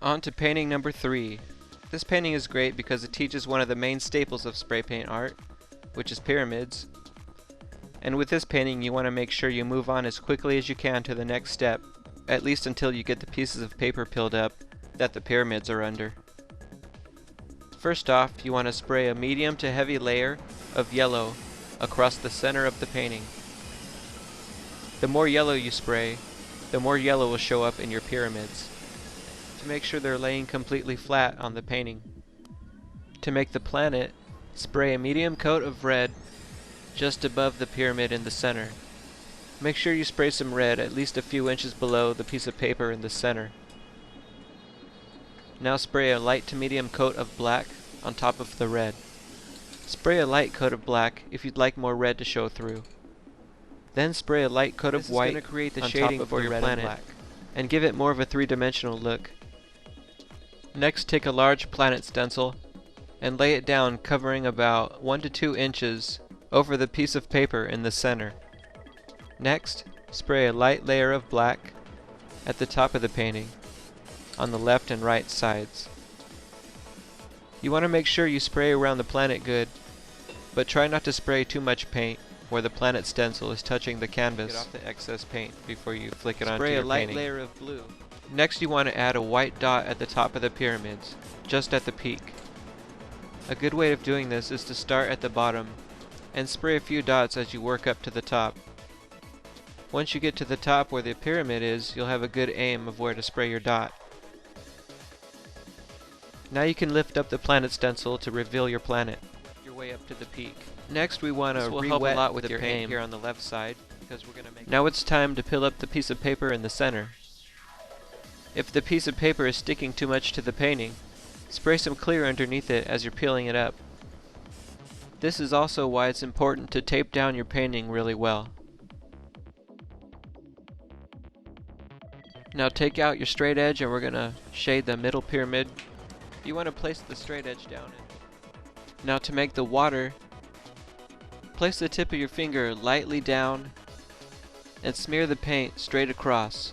On to painting number 3. This painting is great because it teaches one of the main staples of spray paint art, which is pyramids. And with this painting you want to make sure you move on as quickly as you can to the next step, at least until you get the pieces of paper peeled up that the pyramids are under. First off, you want to spray a medium to heavy layer of yellow across the center of the painting. The more yellow you spray, the more yellow will show up in your pyramids, to make sure they're laying completely flat on the painting. To make the planet, spray a medium coat of red just above the pyramid in the center. Make sure you spray some red at least a few inches below the piece of paper in the center. Now spray a light to medium coat of black on top of the red. Spray a light coat of black if you'd like more red to show through. Then spray a light coat of white to create the shading for your planet and give it more of a three-dimensional look. Next, take a large planet stencil and lay it down, covering about 1 to 2 inches over the piece of paper in the center. Next, spray a light layer of black at the top of the painting, on the left and right sides. You want to make sure you spray around the planet good, but try not to spray too much paint where the planet stencil is touching the canvas. Get off the excess paint before you flick it onto your painting. Spray a light layer of blue. Next you want to add a white dot at the top of the pyramids, just at the peak. A good way of doing this is to start at the bottom and spray a few dots as you work up to the top. Once you get to the top where the pyramid is, you'll have a good aim of where to spray your dot. Now you can lift up the planet stencil to reveal your planet, your way up to the peak. Next we want to re-wet a lot with your aim here on the left side, because we're going to make. Now it's time to peel up the piece of paper in the center. If the piece of paper is sticking too much to the painting, spray some clear underneath it as you're peeling it up. This is also why it's important to tape down your painting really well. Now take out your straight edge and we're going to shade the middle pyramid. You want to place the straight edge down. Now to make the water, place the tip of your finger lightly down and smear the paint straight across.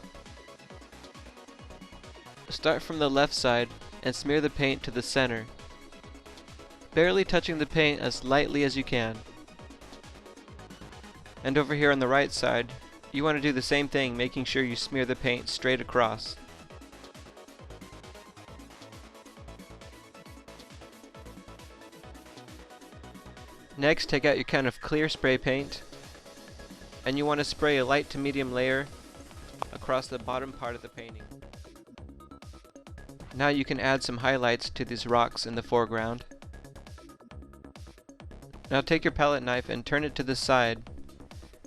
Start from the left side and smear the paint to the center, barely touching the paint as lightly as you can. And over here on the right side, you want to do the same thing, making sure you smear the paint straight across. Next, take out your can of clear spray paint, and you want to spray a light to medium layer across the bottom part of the painting. Now you can add some highlights to these rocks in the foreground. Now take your palette knife and turn it to the side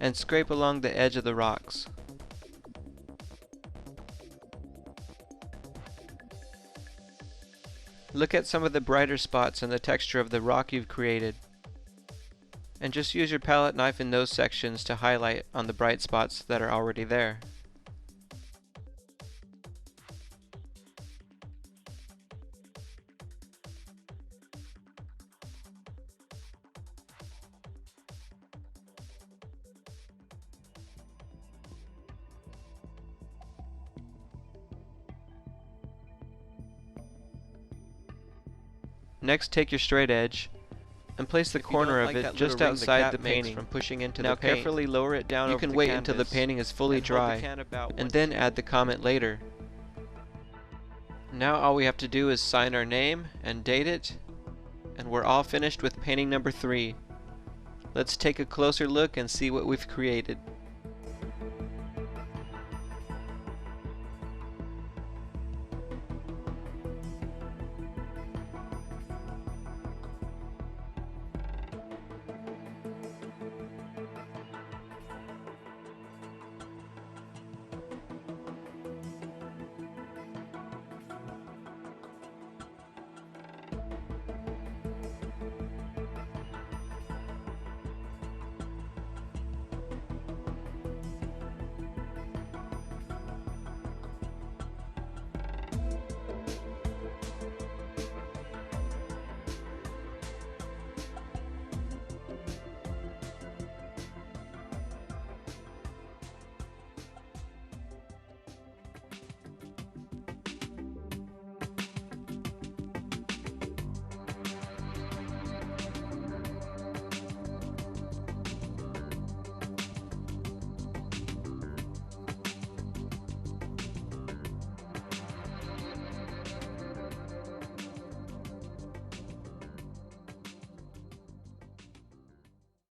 and scrape along the edge of the rocks. Look at some of the brighter spots in the texture of the rock you've created, and just use your palette knife in those sections to highlight on the bright spots that are already there. Next, take your straight edge and place the corner of it just outside the painting from pushing into the paint. Now carefully lower it down over the canvas. You can wait until the painting is fully dry and then add the comment later. Now all we have to do is sign our name and date it, and we're all finished with painting number 3. Let's take a closer look and see what we've created.